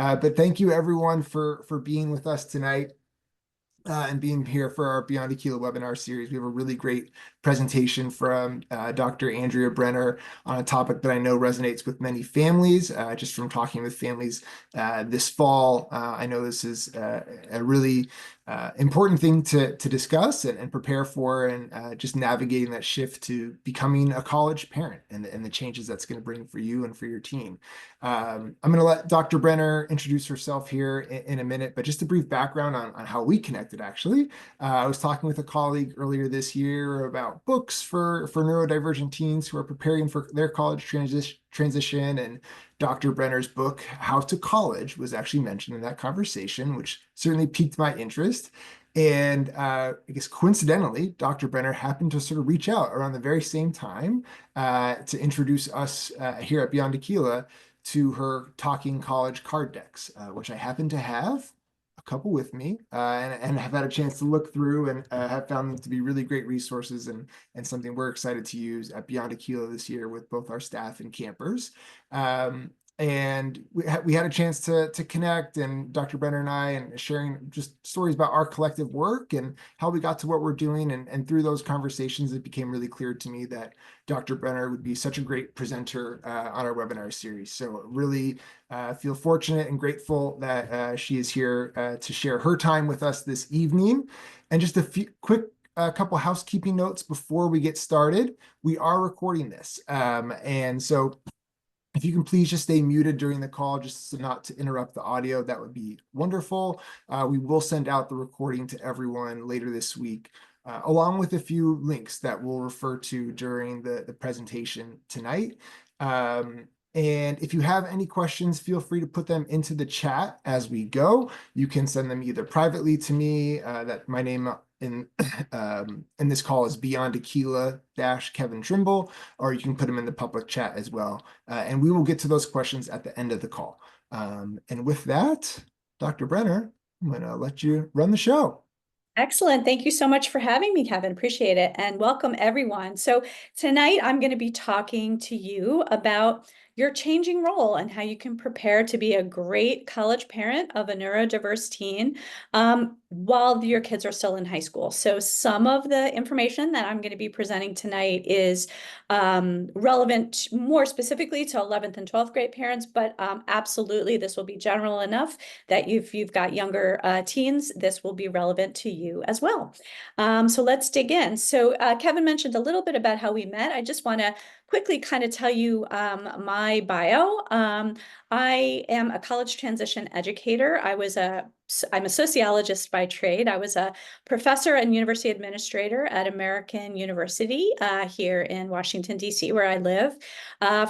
But thank you everyone for being with us tonight and being here for our Beyond Akeela webinar series. We have a really great presentation from Dr. Andrea Brenner on a topic that I know resonates with many families, just from talking with families this fall. I know this is a really important thing to discuss and prepare for, and just navigating that shift to becoming a college parent and the changes that's going to bring for you and for your team. I'm going to let Dr. Brenner introduce herself here in a minute, but just a brief background on how we connected, actually. I was talking with a colleague earlier this year about books for neurodivergent teens who are preparing for their college transition, and Dr. Brenner's book, How to College, was actually mentioned in that conversation, which certainly piqued my interest. And I guess coincidentally, Dr. Brenner happened to sort of reach out around the very same time to introduce us here at Beyond Aquila to her Talking College card decks, which I happen to have a couple with me, and have had a chance to look through, and have found them to be really great resources, and something we're excited to use at Beyond Aquila this year with both our staff and campers. And we had a chance to connect, and Dr. Brenner and I, and sharing just stories about our collective work and how we got to what we're doing. And through those conversations, it became really clear to me that Dr. Brenner would be such a great presenter on our webinar series. So really feel fortunate and grateful that she is here to share her time with us this evening. And just a few quick couple housekeeping notes before we get started. We are recording this. And so if you can please just stay muted during the call, just so not to interrupt the audio, that would be wonderful. We will send out the recording to everyone later this week, along with a few links that we'll refer to during the presentation tonight. And if you have any questions, feel free to put them into the chat as we go. You can send them either privately to me, that my name in this call is Beyond Aquila Kevin Trimble, or you can put them in the public chat as well. And we will get to those questions at the end of the call. And with that, Dr. Brenner, I'm going to let you run the show. Excellent. Thank you so much for having me, Kevin. Appreciate it. And welcome, everyone. So tonight I'm going to be talking to you about your changing role and how you can prepare to be a great college parent of a neurodiverse teen while your kids are still in high school. So some of the information that I'm going to be presenting tonight is relevant more specifically to 11th and 12th grade parents, but absolutely this will be general enough that if you've got younger teens, this will be relevant to you as well. So let's dig in. So Kevin mentioned a little bit about how we met. I just want to quickly kind of tell you my bio. I am a college transition educator. I'm a sociologist by trade. I was a professor and university administrator at American University here in Washington, D.C., where I live,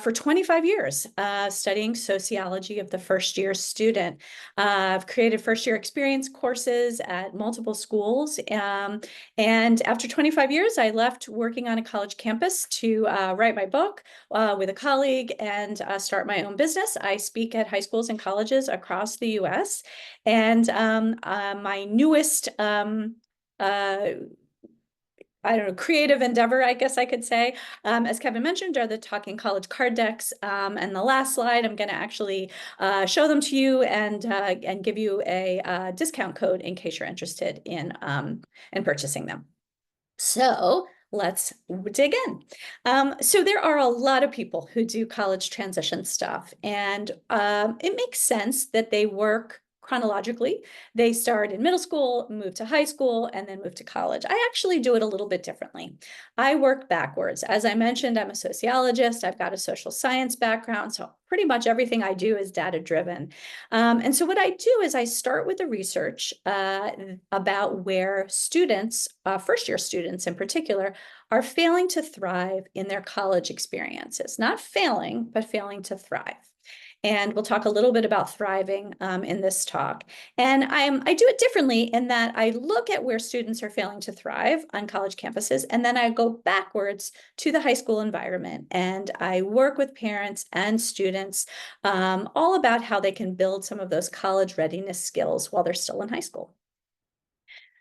for 25 years, studying sociology of the first-year student. I've created first-year experience courses at multiple schools. And after 25 years, I left working on a college campus to write my book with a colleague and start my own business. I speak at high schools and colleges across the U.S. And my newest I don't know, creative endeavor, I guess I could say, as Kevin mentioned, are the Talking College card decks. And the last slide, I'm going to actually show them to you and give you a discount code in case you're interested in purchasing them. So let's dig in. So there are a lot of people who do college transition stuff, and it makes sense that they work chronologically. They start in middle school, move to high school, and then move to college. I actually do it a little bit differently. I work backwards. As I mentioned, I'm a sociologist. I've got a social science background, so pretty much everything I do is data-driven. And so what I do is I start with the research about where students, first-year students in particular, are failing to thrive in their college experiences. Not failing, but failing to thrive. And we'll talk a little bit about thriving in this talk. And I do it differently in that I look at where students are failing to thrive on college campuses, and then I go backwards to the high school environment. And I work with parents and students all about how they can build some of those college readiness skills while they're still in high school.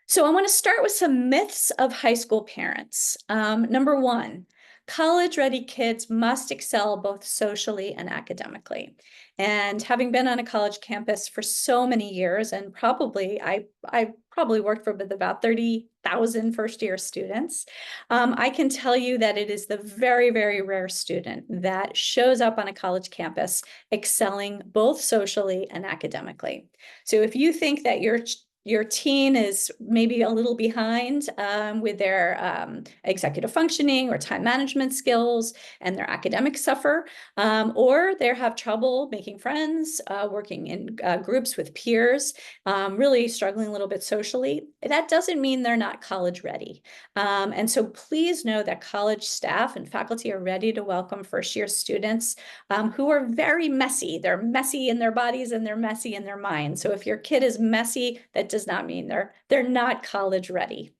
So I want to start with some myths of high school parents. Number one, College-ready kids must excel both socially and academically. And having been on a college campus for so many years, and I probably worked for with about 30,000 first-year students, I can tell you that it is the very, very rare student that shows up on a college campus excelling both socially and academically. So if you think that your teen is maybe a little behind with their executive functioning or time management skills, and their academics suffer, or they have trouble making friends, working in groups with peers, really struggling a little bit socially, that doesn't mean they're not college ready. And so please know that college staff and faculty are ready to welcome first-year students who are very messy. They're messy in their bodies and they're messy in their minds. So if your kid is messy, that does not mean they're not college ready.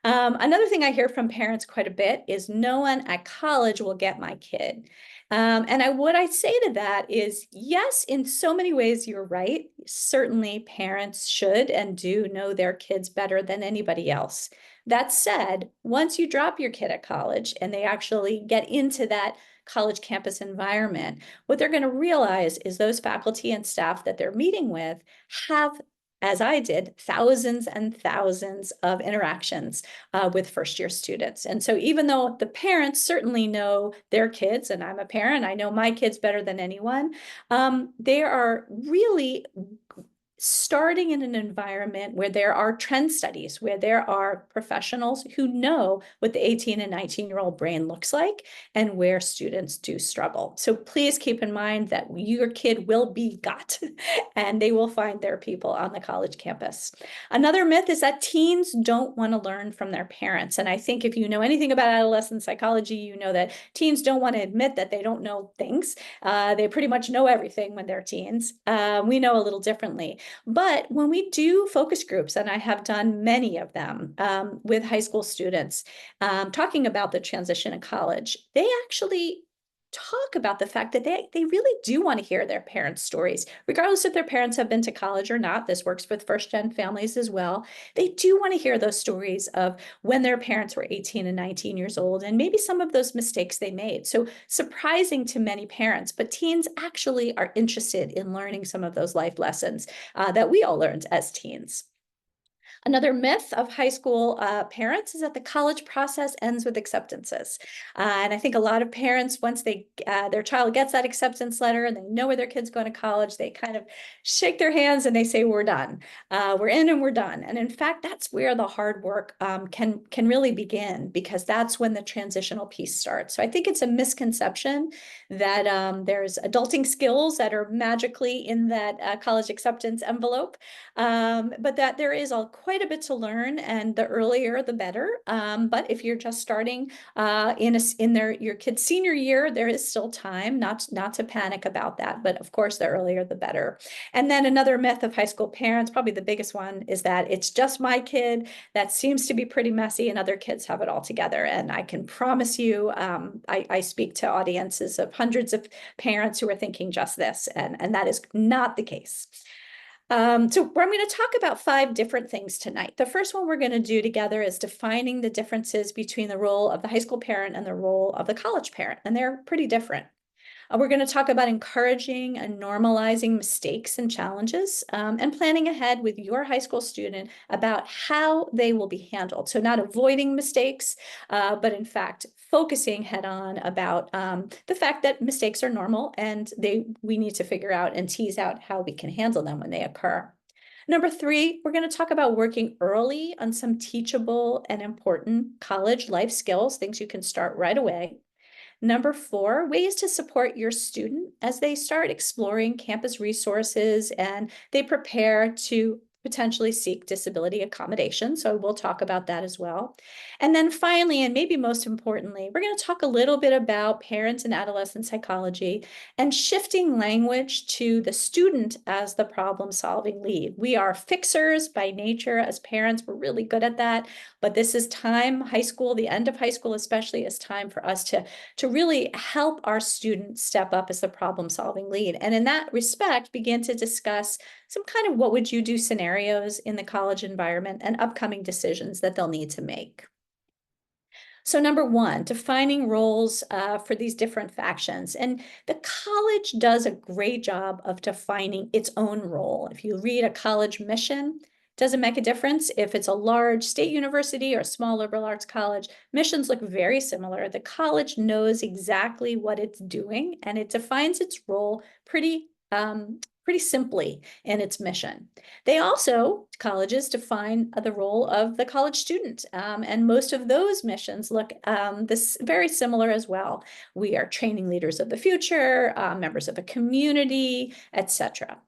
Another thing I hear from parents quite a bit is no one at college will get my kid. What I say to that is, yes, in so many ways, you're right. Certainly parents should and do know their kids better than anybody else. That said, once you drop your kid at college and they actually get into that college campus environment, what they're going to realize is those faculty and staff that they're meeting with have, as I did, thousands and thousands of interactions with first-year students. And so even though the parents certainly know their kids, and I'm a parent, I know my kids better than anyone, they are really starting in an environment where there are trend studies, where there are professionals who know what the 18 and 19-year-old brain looks like and where students do struggle. So please keep in mind that your kid will be got and they will find their people on the college campus. Another myth is that teens don't want to learn from their parents. And I think if you know anything about adolescent psychology, you know that teens don't want to admit that they don't know things. They pretty much know everything when they're teens. We know a little differently. But when we do focus groups, and I have done many of them with high school students, talking about the transition in college, they actually talk about the fact that they really do want to hear their parents' stories, regardless if their parents have been to college or not. This works with first-gen families as well. They do want to hear those stories of when their parents were 18 and 19 years old, and maybe some of those mistakes they made. So surprising to many parents, but teens actually are interested in learning some of those life lessons that we all learned as teens. Another myth of high school parents is that the college process ends with acceptances. And I think a lot of parents, once their child gets that acceptance letter and they know where their kid's going to college, they kind of shake their hands and they say, we're done. We're in and we're done. And in fact, that's where the hard work can really begin, because that's when the transitional piece starts. So I think it's a misconception that there's adulting skills that are magically in that college acceptance envelope, but that there is quite a bit to learn, and the earlier the better. But if you're just starting your kid's senior year, there is still time, not to panic about that. But of course, the earlier the better. And then another myth of high school parents, probably the biggest one, is that it's just my kid that seems to be pretty messy and other kids have it all together. And I can promise you, I speak to audiences of hundreds of parents who are thinking just this, and that is not the case. So I'm going to talk about 5 different things tonight. The first one we're going to do together is defining the differences between the role of the high school parent and the role of the college parent, and they're pretty different. We're going to talk about encouraging and normalizing mistakes and challenges, and planning ahead with your high school student about how they will be handled. So not avoiding mistakes, but in fact, focusing head on about the fact that mistakes are normal and we need to figure out and tease out how we can handle them when they occur. Number 3, we're going to talk about working early on some teachable and important college life skills, things you can start right away. Number 4, ways to support your student as they start exploring campus resources and they prepare to potentially seek disability accommodation. So we'll talk about that as well. And then finally, and maybe most importantly, we're going to talk a little bit about parent and adolescent psychology and shifting language to the student as the problem-solving lead. We are fixers by nature as parents. We're really good at that. But this is time, high school, the end of high school especially, is time for us to really help our students step up as the problem-solving lead. And in that respect, begin to discuss some kind of what would you do scenarios in the college environment and upcoming decisions that they'll need to make. So number one, defining roles for these different factions. And the college does a great job of defining its own role. If you read a college mission, doesn't make a difference if it's a large state university or a small liberal arts college. Missions look very similar. The college knows exactly what it's doing, and it defines its role pretty simply in its mission. They also, colleges, define the role of the college student, and most of those missions look this very similar as well. We are training leaders of the future, members of a community, etc.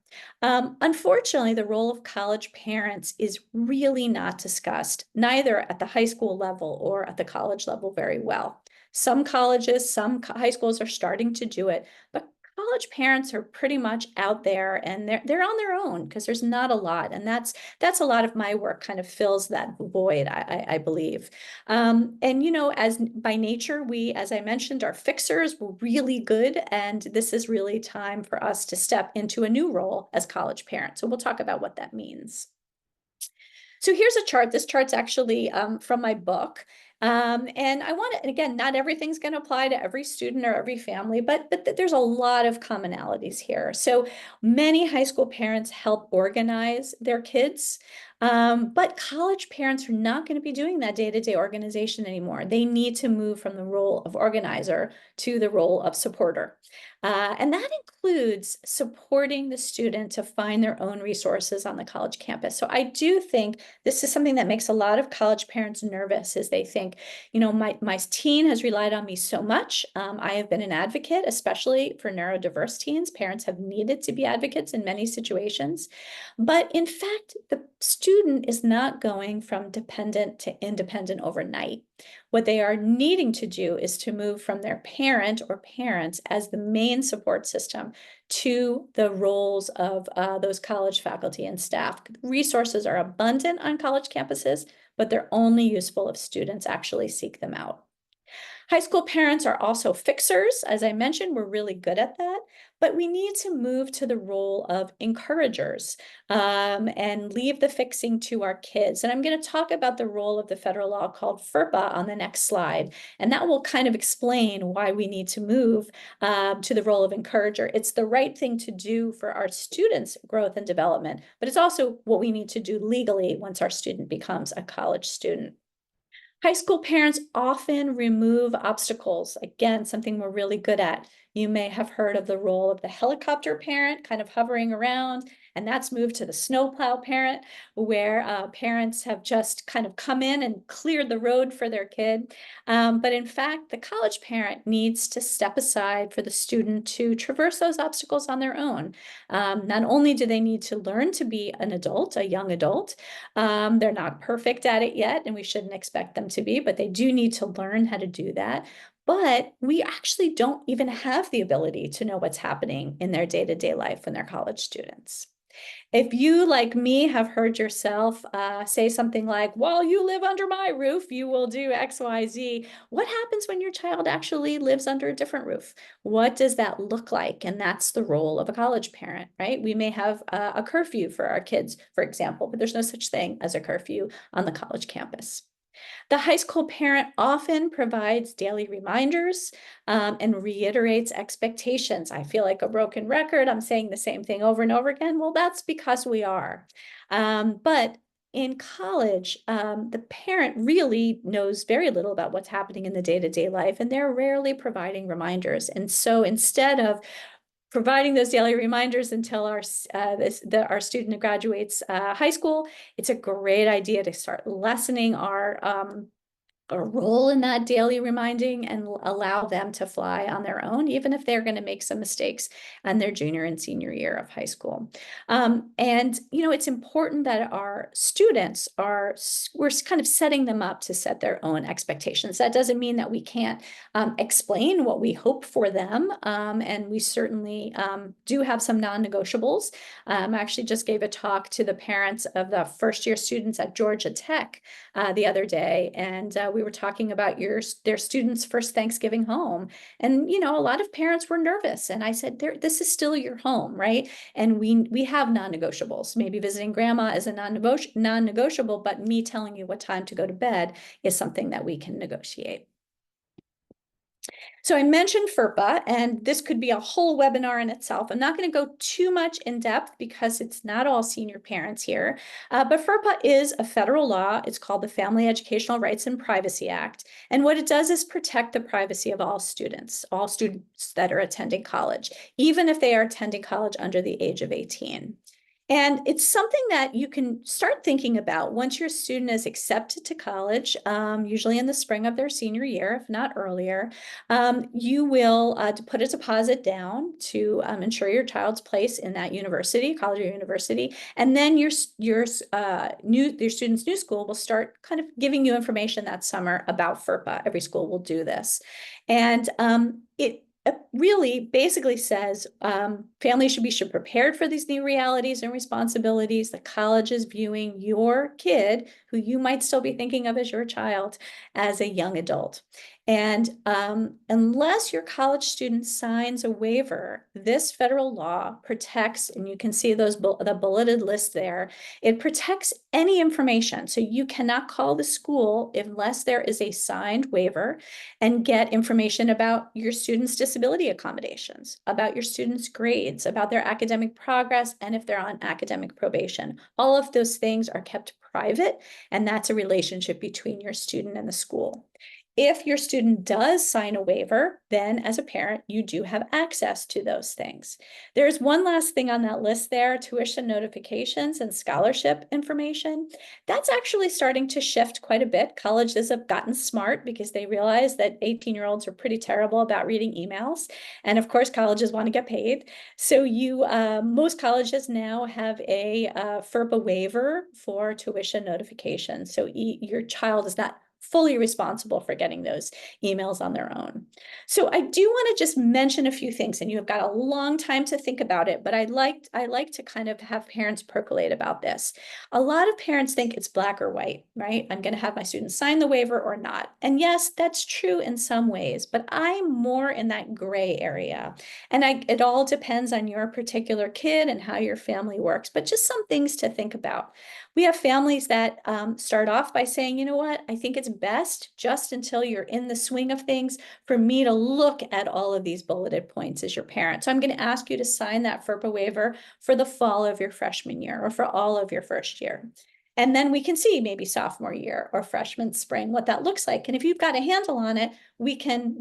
Unfortunately, the role of college parents is really not discussed, neither at the high school level or at the college level very well. Some colleges, some high schools are starting to do it, but college parents are pretty much out there and they're on their own because there's not a lot, and that's a lot of my work kind of fills that void, I believe. And as by nature, we, as I mentioned, are fixers. We're really good, and this is really time for us to step into a new role as college parents. So we'll talk about what that means. So here's a chart. This chart's actually from my book. And I want to, again, not everything's going to apply to every student or every family, but there's a lot of commonalities here. So many high school parents help organize their kids, but college parents are not going to be doing that day-to-day organization anymore. They need to move from the role of organizer to the role of supporter. And that includes supporting the student to find their own resources on the college campus. So I do think this is something that makes a lot of college parents nervous, is they think, my teen has relied on me so much. I have been an advocate, especially for neurodiverse teens. Parents have needed to be advocates in many situations. But in fact, the student is not going from dependent to independent overnight. What they are needing to do is to move from their parent or parents as the main support system to the roles of those college faculty and staff. Resources are abundant on college campuses, but they're only useful if students actually seek them out. High school parents are also fixers. As I mentioned, we're really good at that, but we need to move to the role of encouragers and leave the fixing to our kids. And I'm going to talk about the role of the federal law called FERPA on the next slide. And that will kind of explain why we need to move to the role of encourager. It's the right thing to do for our students' growth and development, but it's also what we need to do legally once our student becomes a college student. High school parents often remove obstacles. Again, something we're really good at. You may have heard of the role of the helicopter parent kind of hovering around, and that's moved to the snowplow parent, where parents have just kind of come in and cleared the road for their kid. But in fact, the college parent needs to step aside for the student to traverse those obstacles on their own. Not only do they need to learn to be an adult, a young adult, they're not perfect at it yet, and we shouldn't expect them to be, but they do need to learn how to do that. But we actually don't even have the ability to know what's happening in their day-to-day life when they're college students. If you, like me, have heard yourself say something like, while you live under my roof, you will do X, Y, Z. What happens when your child actually lives under a different roof? What does that look like? And that's the role of a college parent, right? We may have a curfew for our kids, for example, but there's no such thing as a curfew on the college campus. The high school parent often provides daily reminders and reiterates expectations. I feel like a broken record. I'm saying the same thing over and over again. Well, that's because we are. But in college, the parent really knows very little about what's happening in the day-to-day life, and they're rarely providing reminders. And so instead of providing those daily reminders until our student graduates high school, it's a great idea to start lessening our a role in that daily reminding and allow them to fly on their own, even if they're going to make some mistakes in their junior and senior year of high school. And it's important that our students we're kind of setting them up to set their own expectations. That doesn't mean that we can't explain what we hope for them. And we certainly do have some non-negotiables. I actually just gave a talk to the parents of the first year students at Georgia Tech the other day, and we were talking about their students' first Thanksgiving home. And a lot of parents were nervous, and I said, this is still your home, right? And we have non-negotiables. Maybe visiting grandma is a non-negotiable, but me telling you what time to go to bed is something that we can negotiate. So I mentioned FERPA, and this could be a whole webinar in itself. I'm not going to go too much in depth because it's not all senior parents here, but FERPA is a federal law. It's called the Family Educational Rights and Privacy Act. And what it does is protect the privacy of all students that are attending college, even if they are attending college under the age of 18. And it's something that you can start thinking about once your student is accepted to college, usually in the spring of their senior year, if not earlier. You will put a deposit down to ensure your child's place in that university, college or university, and then your student's new school will start kind of giving you information that summer about FERPA. Every school will do this, and it really basically says families should be prepared for these new realities and responsibilities. The college is viewing your kid, who you might still be thinking of as your child, as a young adult. And unless your college student signs a waiver, this federal law protects, and you can see the bulleted list there, it protects any information. So you cannot call the school unless there is a signed waiver and get information about your students' disability accommodations, about your students' grades, about their academic progress, and if they're on academic probation. All of those things are kept private, and that's a relationship between your student and the school. If your student does sign a waiver, then as a parent, you do have access to those things. There's one last thing on that list there, tuition notifications and scholarship information. That's actually starting to shift quite a bit. Colleges have gotten smart because they realize that 18-year-olds are pretty terrible about reading emails. And of course, colleges want to get paid. So most colleges now have a FERPA waiver for tuition notifications. So your child is not fully responsible for getting those emails on their own. So I do want to just mention a few things, and you have got a long time to think about it, but I like to kind of have parents percolate about this. A lot of parents think it's black or white, right? I'm going to have my students sign the waiver or not. And yes, that's true in some ways, but I'm more in that gray area. And it all depends on your particular kid and how your family works, but just some things to think about. We have families that start off by saying, you know what, I think it's best just until you're in the swing of things for me to look at all of these bulleted points as your parent. So I'm going to ask you to sign that FERPA waiver for the fall of your freshman year or for all of your first year. And then we can see maybe sophomore year or freshman spring what that looks like. And if you've got a handle on it, we can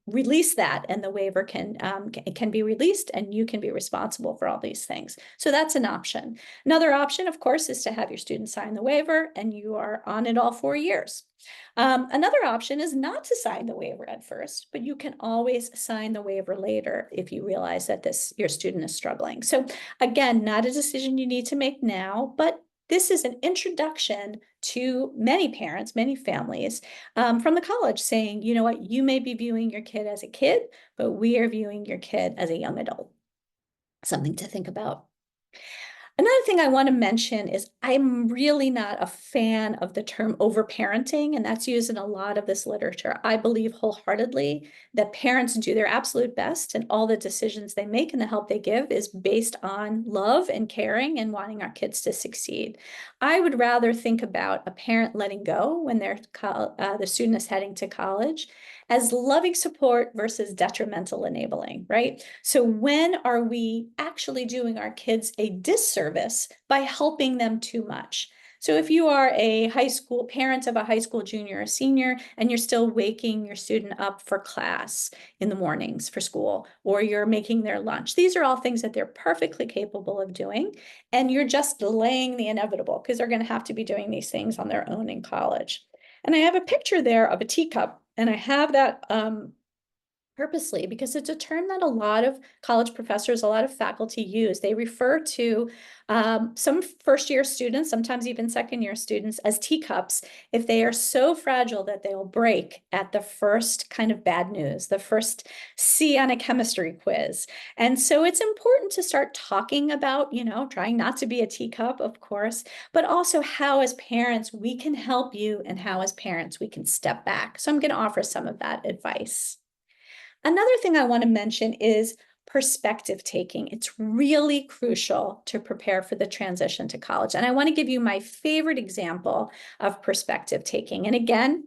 release that, and the waiver can be released, and you can be responsible for all these things. So that's an option. Another option, of course, is to have your student sign the waiver, and you are on it all 4 years. Another option is not to sign the waiver at first, but you can always sign the waiver later if you realize that your student is struggling. So again, not a decision you need to make now, but this is an introduction to many parents, many families from the college saying, you know what, you may be viewing your kid as a kid, but we are viewing your kid as a young adult. Something to think about. Another thing I want to mention is I'm really not a fan of the term overparenting, and that's used in a lot of this literature. I believe wholeheartedly that parents do their absolute best, and all the decisions they make and the help they give is based on love and caring and wanting our kids to succeed. I would rather think about a parent letting go when the student is heading to college as loving support versus detrimental enabling, right? So when are we actually doing our kids a disservice by helping them too much? So if you are a high school parent of a high school junior or senior, and you're still waking your student up for class in the mornings for school, or you're making their lunch, these are all things that they're perfectly capable of doing. And you're just delaying the inevitable because they're going to have to be doing these things on their own in college. And I have a picture there of a teacup, and I have that purposely because it's a term that a lot of college professors, a lot of faculty use. They refer to some first-year students, sometimes even second-year students, as teacups if they are so fragile that they'll break at the first kind of bad news, the first C on a chemistry quiz. And so it's important to start talking about, trying not to be a teacup, of course, but also how as parents we can help you and how as parents we can step back. So I'm going to offer some of that advice. Another thing I want to mention is perspective taking. It's really crucial to prepare for the transition to college. And I want to give you my favorite example of perspective taking. And again,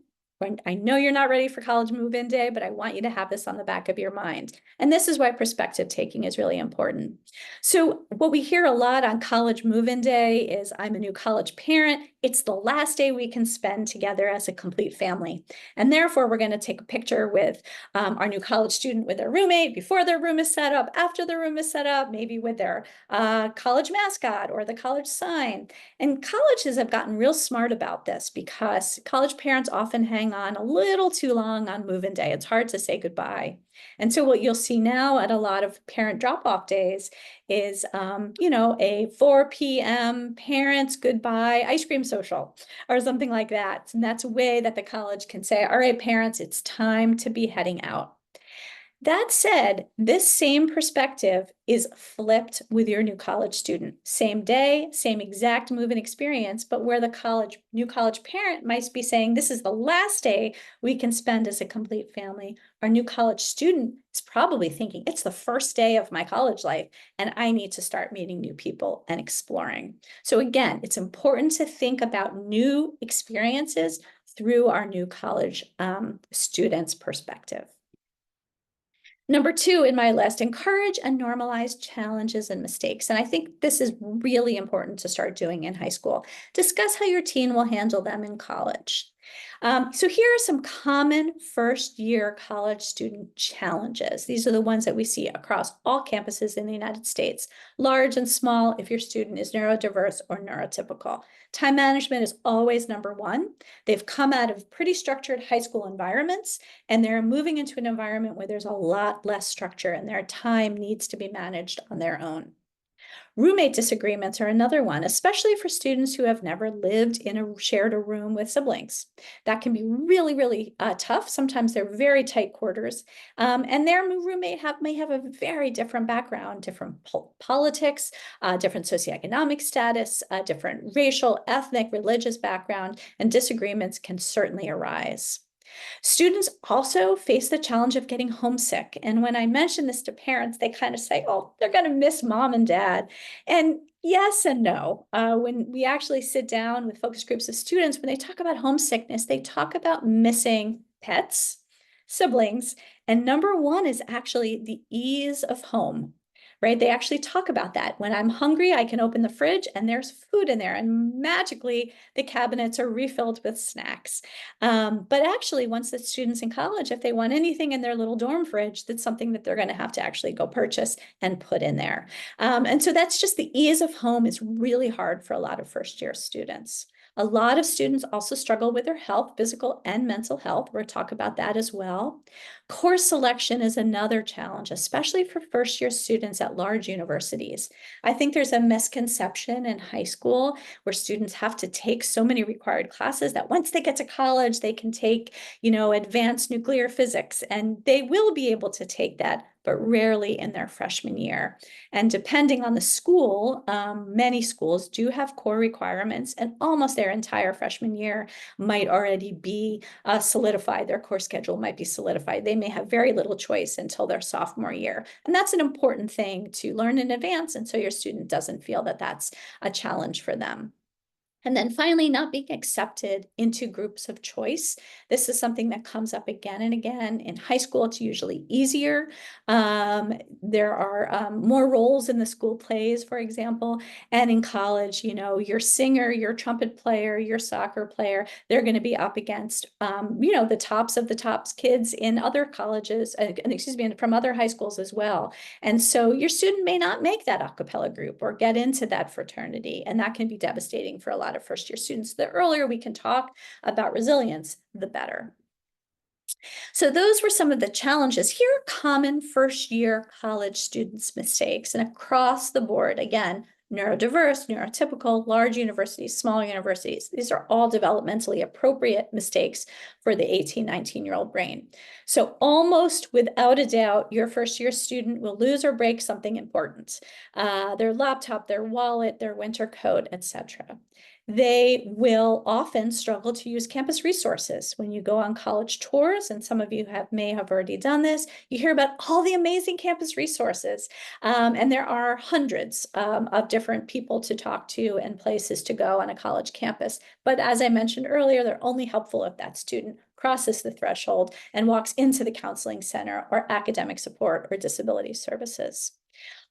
I know you're not ready for college move-in day, but I want you to have this on the back of your mind. And this is why perspective taking is really important. So what we hear a lot on college move-in day is, I'm a new college parent. It's the last day we can spend together as a complete family. And therefore, we're going to take a picture with our new college student with their roommate before their room is set up, after the room is set up, maybe with their college mascot or the college sign. And colleges have gotten real smart about this because college parents often hang on a little too long on move-in day. It's hard to say goodbye. And so what you'll see now at a lot of parent drop-off days is, a 4 p.m. parents goodbye ice cream social or something like that. And that's a way that the college can say, all right, parents, it's time to be heading out. That said, this same perspective is flipped with your new college student. Same day, same exact move-in experience, but where the new college parent might be saying, this is the last day we can spend as a complete family. Our new college student is probably thinking, it's the first day of my college life, and I need to start meeting new people and exploring. So again, it's important to think about new experiences through our new college students' perspective. Number two in my list, encourage and normalize challenges and mistakes. And I think this is really important to start doing in high school. Discuss how your teen will handle them in college. So here are some common first-year college student challenges. These are the ones that we see across all campuses in the United States, large and small if your student is neurodiverse or neurotypical. Time management is always number one. They've come out of pretty structured high school environments, and they're moving into an environment where there's a lot less structure and their time needs to be managed on their own. Roommate disagreements are another one, especially for students who have never lived in shared a room with siblings. That can be really, really tough. Sometimes they're very tight quarters, and their roommate may have a very different background, different politics, different socioeconomic status, different racial, ethnic, religious background, and disagreements can certainly arise. Students also face the challenge of getting homesick. And when I mention this to parents, they kind of say, oh, they're going to miss mom and dad. And yes and no. When we actually sit down with focus groups of students, when they talk about homesickness, they talk about missing pets, siblings, and number one is actually the ease of home. Right? They actually talk about that. When I'm hungry, I can open the fridge and there's food in there, and magically the cabinets are refilled with snacks. But actually, once the students in college, if they want anything in their little dorm fridge, that's something that they're going to have to actually go purchase and put in there. And so that's just the ease of home is really hard for a lot of first-year students. A lot of students also struggle with their health, physical and mental health. We'll talk about that as well. Course selection is another challenge, especially for first-year students at large universities. I think there's a misconception in high school where students have to take so many required classes that once they get to college, they can take, advanced nuclear physics, and they will be able to take that, but rarely in their freshman year. And depending on the school, many schools do have core requirements, and almost their entire freshman year might already be solidified. Their course schedule might be solidified. They may have very little choice until their sophomore year. And that's an important thing to learn in advance, and so your student doesn't feel that that's a challenge for them. And then finally, not being accepted into groups of choice. This is something that comes up again and again. In high school, it's usually easier. There are more roles in the school plays, for example. And in college, your singer, your trumpet player, your soccer player, they're going to be up against, the tops of the tops kids in other colleges, from other high schools as well. And so your student may not make that a cappella group or get into that fraternity. And that can be devastating for a lot of first-year students. The earlier we can talk about resilience, the better. So those were some of the challenges. Here are common first-year college students' mistakes, and across the board, again, neurodiverse, neurotypical, large universities, small universities. These are all developmentally appropriate mistakes for the 18, 19-year-old brain. So almost without a doubt, your first-year student will lose or break something important. Their laptop, their wallet, their winter coat, etc. They will often struggle to use campus resources. When you go on college tours, and some of you may have already done this, you hear about all the amazing campus resources. And there are hundreds of different people to talk to and places to go on a college campus. But as I mentioned earlier, they're only helpful if that student crosses the threshold and walks into the counseling center or academic support or disability services.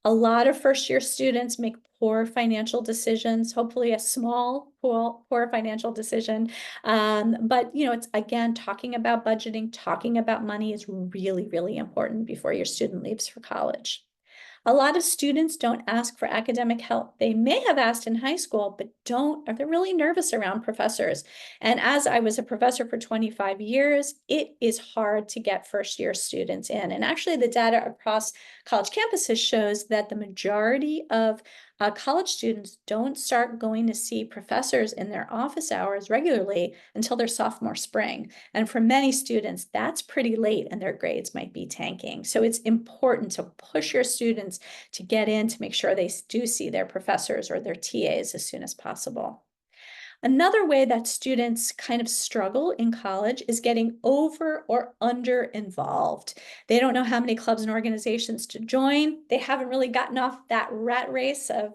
A lot of first-year students make poor financial decisions, hopefully a small, poor financial decision. But, it's, again, talking about budgeting, talking about money is really, really important before your student leaves for college. A lot of students don't ask for academic help. They may have asked in high school, but or they're really nervous around professors. And as I was a professor for 25 years, it is hard to get first-year students in. And actually, the data across college campuses shows that the majority of college students don't start going to see professors in their office hours regularly until their sophomore spring. And for many students, that's pretty late and their grades might be tanking. So it's important to push your students to get in to make sure they do see their professors or their TAs as soon as possible. Another way that students kind of struggle in college is getting over or under involved. They don't know how many clubs and organizations to join. They haven't really gotten off that rat race of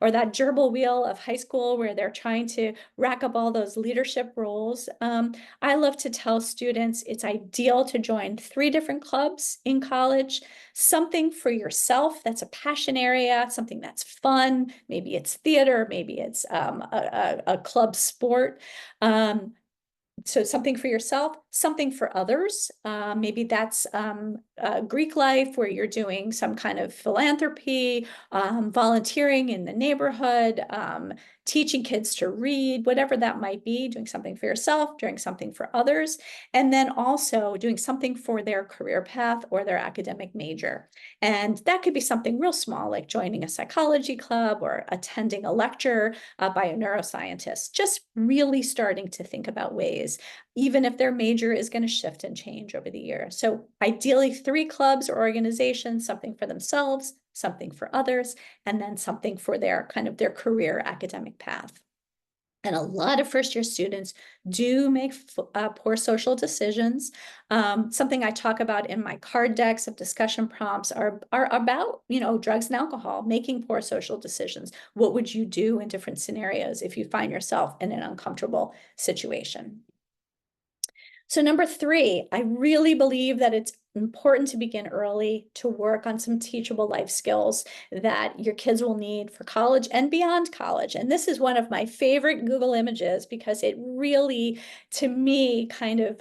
or that gerbil wheel of high school where they're trying to rack up all those leadership roles. I love to tell students it's ideal to join 3 different clubs in college, something for yourself that's a passion area, something that's fun. Maybe it's theater, maybe it's a club sport. So something for yourself, something for others. Maybe that's Greek life where you're doing some kind of philanthropy, volunteering in the neighborhood, teaching kids to read, whatever that might be, doing something for yourself, doing something for others, and then also doing something for their career path or their academic major. And that could be something real small, like joining a psychology club or attending a lecture by a neuroscientist, just really starting to think about ways, even if their major is going to shift and change over the year. So ideally 3 clubs or organizations, something for themselves, something for others, and then something for their kind of their career academic path. And a lot of first-year students do make poor social decisions. Something I talk about in my card decks of discussion prompts are about, drugs and alcohol, making poor social decisions. What would you do in different scenarios if you find yourself in an uncomfortable situation? So number 3, I really believe that it's important to begin early to work on some teachable life skills that your kids will need for college and beyond college. And this is one of my favorite Google images because it really, to me, kind of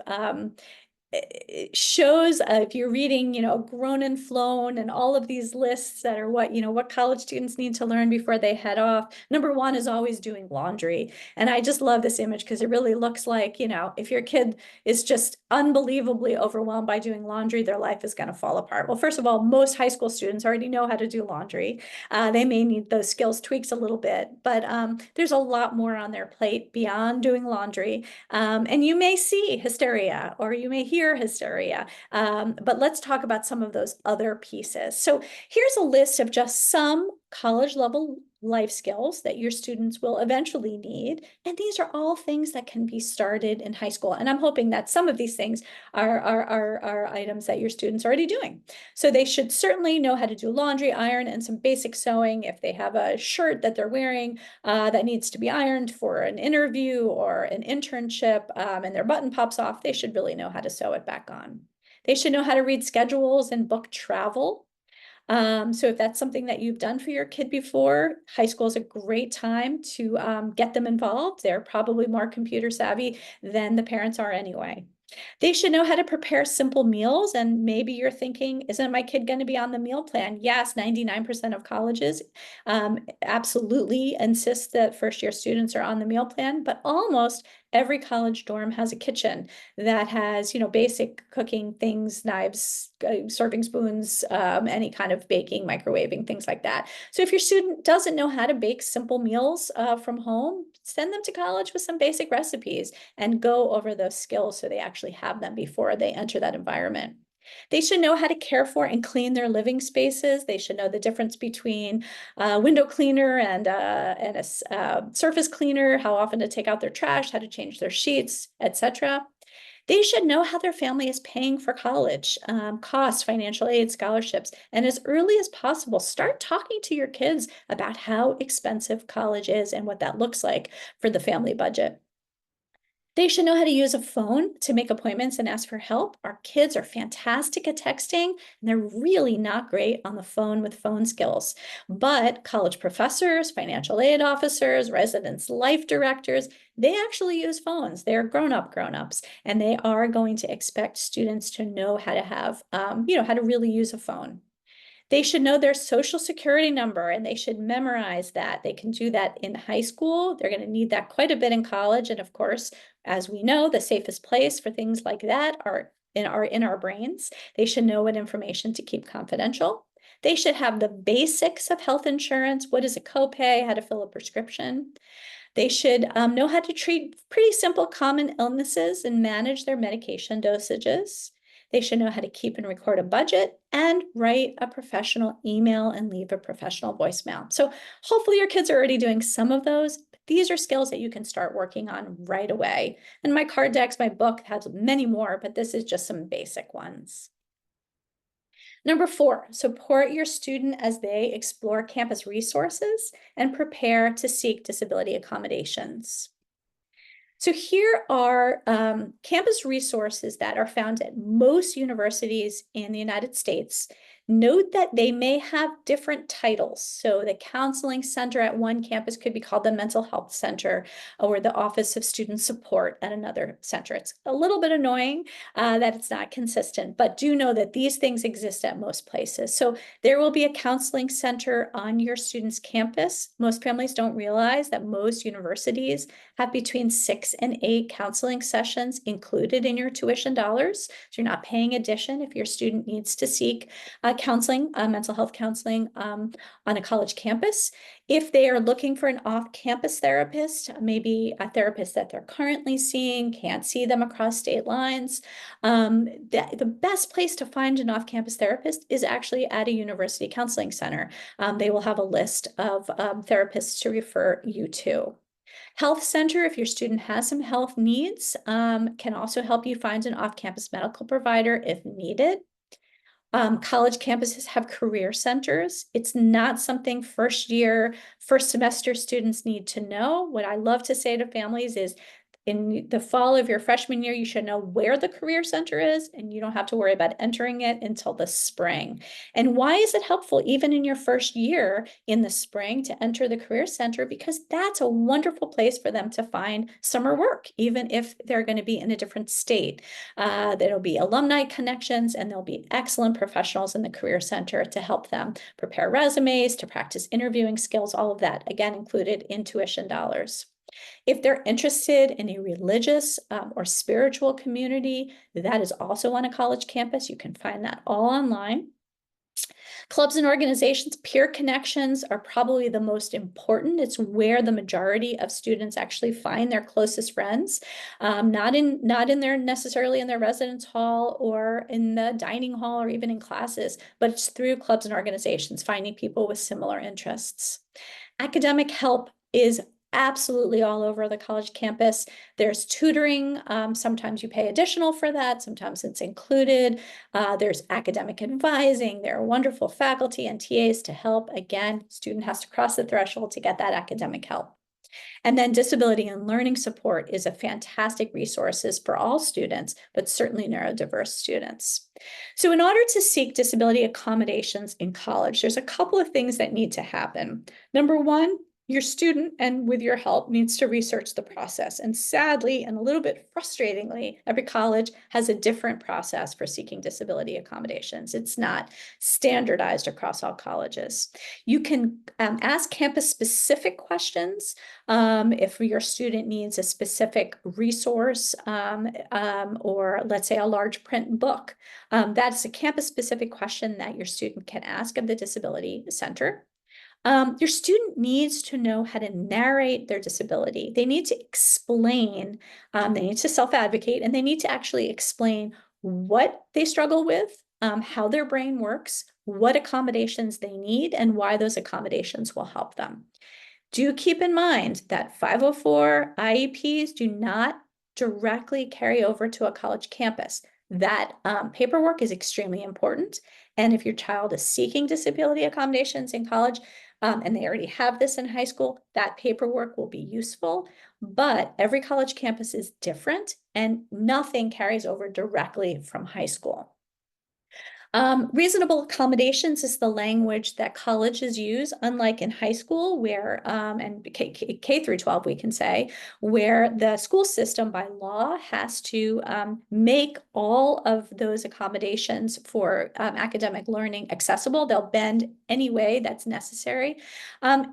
it shows if you're reading, Grown and Flown and all of these lists that are what college students need to learn before they head off. Number 1 is always doing laundry. And I just love this image because it really looks like, if your kid is just unbelievably overwhelmed by doing laundry, their life is going to fall apart. Well, first of all, most high school students already know how to do laundry. They may need those skills tweaks a little bit, but there's a lot more on their plate beyond doing laundry. And you may see hysteria or you may hear hysteria, but let's talk about some of those other pieces. So here's a list of just some college level life skills that your students will eventually need. And these are all things that can be started in high school. And I'm hoping that some of these things are items that your students are already doing. So they should certainly know how to do laundry, iron, and some basic sewing. If they have a shirt that they're wearing that needs to be ironed for an interview or an internship and their button pops off, they should really know how to sew it back on. They should know how to read schedules and book travel. So if that's something that you've done for your kid before, high school is a great time to get them involved. They're probably more computer savvy than the parents are anyway. They should know how to prepare simple meals. And maybe you're thinking, isn't my kid going to be on the meal plan? Yes, 99% of colleges absolutely insist that first-year students are on the meal plan, but almost every college dorm has a kitchen that has, basic cooking things, knives, serving spoons, any kind of baking, microwaving, things like that. So if your student doesn't know how to bake simple meals from home, send them to college with some basic recipes and go over those skills so they actually have them before they enter that environment. They should know how to care for and clean their living spaces. They should know the difference between a window cleaner and a surface cleaner, how often to take out their trash, how to change their sheets, etc. They should know how their family is paying for college, costs, financial aid, scholarships, and as early as possible, start talking to your kids about how expensive college is and what that looks like for the family budget. They should know how to use a phone to make appointments and ask for help. Our kids are fantastic at texting, and they're really not great on the phone with phone skills. But college professors, financial aid officers, residence life directors, they actually use phones. They're grown-ups, and they are going to expect students to know how to have, how to really use a phone. They should know their social security number and they should memorize that. They can do that in high school. They're going to need that quite a bit in college. And of course, as we know, the safest place for things like that are in our brains. They should know what information to keep confidential. They should have the basics of health insurance. What is a copay? How to fill a prescription. They should know how to treat pretty simple common illnesses and manage their medication dosages. They should know how to keep and record a budget and write a professional email and leave a professional voicemail. So hopefully your kids are already doing some of those. But these are skills that you can start working on right away. And my card decks, my book has many more, but this is just some basic ones. Number 4, support your student as they explore campus resources and prepare to seek disability accommodations. So here are campus resources that are found at most universities in the United States. Note that they may have different titles. So the counseling center at one campus could be called the mental health center or the office of student support at another center. It's a little bit annoying that it's not consistent, but do know that these things exist at most places. So there will be a counseling center on your student's campus. Most families don't realize that most universities have between 6 and 8 counseling sessions included in your tuition dollars. So you're not paying addition if your student needs to seek counseling, mental health counseling on a college campus. If they are looking for an off-campus therapist, maybe a therapist that they're currently seeing, can't see them across state lines, the best place to find an off-campus therapist is actually at a university counseling center. They will have a list of therapists to refer you to. Health center, if your student has some health needs, can also help you find an off-campus medical provider if needed. College campuses have career centers. It's not something first semester students need to know. What I love to say to families is in the fall of your freshman year, you should know where the career center is, and you don't have to worry about entering it until the spring. And why is it helpful even in your first year in the spring to enter the career center? Because that's a wonderful place for them to find summer work, even if they're going to be in a different state. There'll be alumni connections, and there'll be excellent professionals in the career center to help them prepare resumes, to practice interviewing skills, all of that, again, included in tuition dollars. If they're interested in a religious or spiritual community, that is also on a college campus. You can find that all online. Clubs and organizations, peer connections are probably the most important. It's where the majority of students actually find their closest friends, not in their necessarily in their residence hall or in the dining hall or even in classes, but it's through clubs and organizations, finding people with similar interests. Academic help is absolutely all over the college campus. There's tutoring. Sometimes you pay additional for that. Sometimes it's included. There's academic advising. There are wonderful faculty and TAs to help. Again, student has to cross the threshold to get that academic help. And then disability and learning support is a fantastic resource for all students, but certainly neurodiverse students. So in order to seek disability accommodations in college, there's a couple of things that need to happen. Number one, your student, and with your help, needs to research the process. And sadly, and a little bit frustratingly, every college has a different process for seeking disability accommodations. It's not standardized across all colleges. You can ask campus-specific questions if your student needs a specific resource or let's say a large print book. That's a campus-specific question that your student can ask of the Disability Center. Your student needs to know how to narrate their disability. They need to explain, they need to self-advocate, and they need to actually explain what they struggle with, how their brain works, what accommodations they need, and why those accommodations will help them. Do keep in mind that 504 IEPs do not directly carry over to a college campus. That paperwork is extremely important. And if your child is seeking disability accommodations in college, and they already have this in high school, that paperwork will be useful. But every college campus is different, and nothing carries over directly from high school. Reasonable accommodations is the language that colleges use, unlike in high school, where, and K through 12, we can say, where the school system by law has to make all of those accommodations for academic learning accessible. They'll bend any way that's necessary.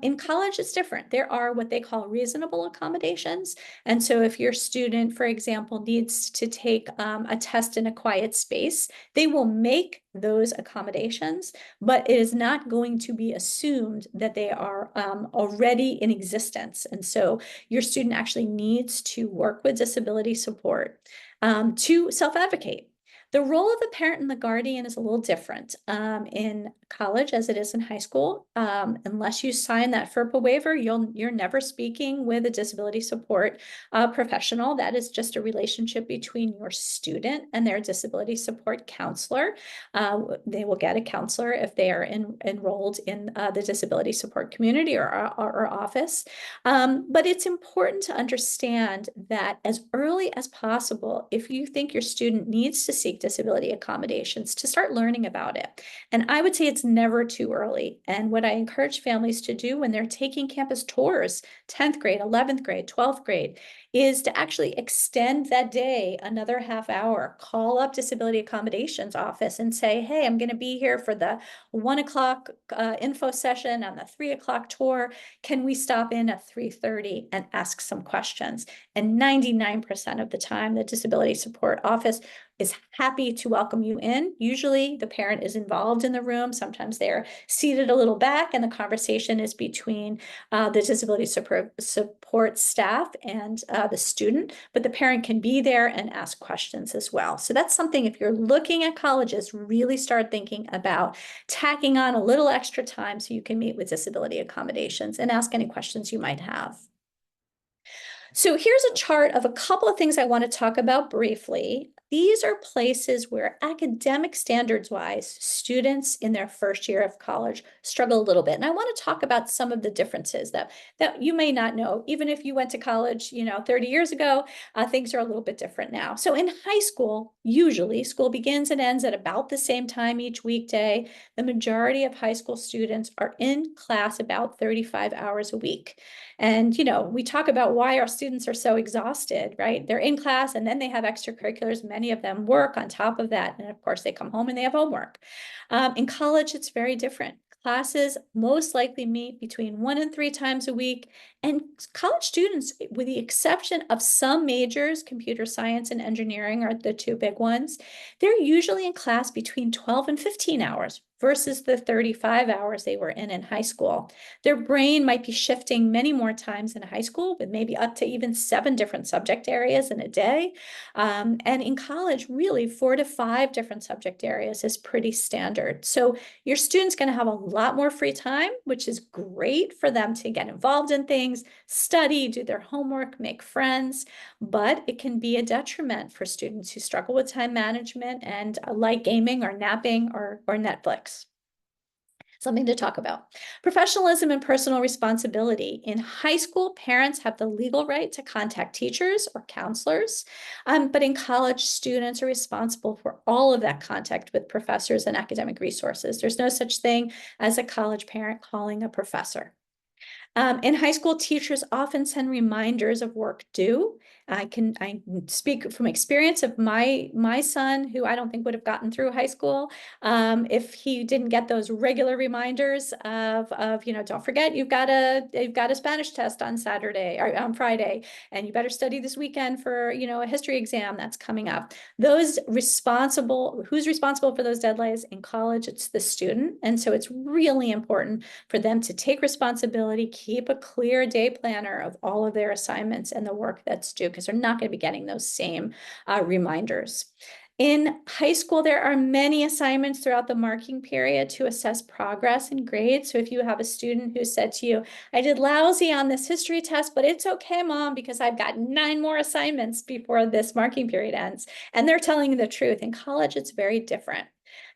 In college, it's different. There are what they call reasonable accommodations. And so if your student, for example, needs to take a test in a quiet space, they will make those accommodations, but it is not going to be assumed that they are already in existence. And so your student actually needs to work with disability support to self-advocate. The role of the parent and the guardian is a little different in college as it is in high school. Unless you sign that FERPA waiver, you're never speaking with a disability support professional. That is just a relationship between your student and their disability support counselor. They will get a counselor if they are enrolled in the disability support community or office. But it's important to understand that as early as possible, if you think your student needs to seek disability accommodations, to start learning about it. And I would say it's never too early. And what I encourage families to do when they're taking campus tours, 10th grade, 11th grade, 12th grade, is to actually extend that day another half hour. Call up disability accommodations office and say, hey, I'm going to be here for the 1 o'clock info session on the 3 o'clock tour. Can we stop in at 3:30 and ask some questions? And 99% of the time, the disability support office is happy to welcome you in. Usually the parent is involved in the room. Sometimes they're seated a little back and the conversation is between the disability support staff and the student, but the parent can be there and ask questions as well. So that's something, if you're looking at colleges, really start thinking about tacking on a little extra time so you can meet with disability accommodations and ask any questions you might have. So here's a chart of a couple of things I want to talk about briefly. These are places where academic standards wise, students in their first year of college struggle a little bit. And I want to talk about some of the differences that you may not know. Even if you went to college, 30 years ago, things are a little bit different now. So in high school, usually school begins and ends at about the same time each weekday. The majority of high school students are in class about 35 hours a week. And, we talk about why our students are so exhausted, right? They're in class and then they have extracurriculars. Many of them work on top of that. And of course, they come home and they have homework. In college, it's very different. Classes most likely meet between 1 and 3 times a week. And college students, with the exception of some majors, computer science and engineering are the two big ones, they're usually in class between 12 and 15 hours versus the 35 hours they were in high school. Their brain might be shifting many more times in high school, with maybe up to even 7 different subject areas in a day. And in college, really 4 to 5 different subject areas is pretty standard. So your student's going to have a lot more free time, which is great for them to get involved in things, study, do their homework, make friends, but it can be a detriment for students who struggle with time management and like gaming or napping or Netflix. Something to talk about. Professionalism and personal responsibility. In high school, parents have the legal right to contact teachers or counselors, but in college, students are responsible for all of that contact with professors and academic resources. There's no such thing as a college parent calling a professor. In high school, teachers often send reminders of work due. I speak from experience of my son, who I don't think would have gotten through high school if he didn't get those regular reminders of don't forget you've got a Spanish test on Saturday or on Friday, and you better study this weekend for a history exam that's coming up. Who's responsible for those deadlines in college? It's the student, and so it's really important for them to take responsibility, keep a clear day planner of all of their assignments and the work that's due, because they're not going to be getting those same reminders. In high school, there are many assignments throughout the marking period to assess progress and grades. So if you have a student who said to you, I did lousy on this history test, but it's okay, Mom, because I've got 9 more assignments before this marking period ends. And they're telling you the truth. In college, it's very different.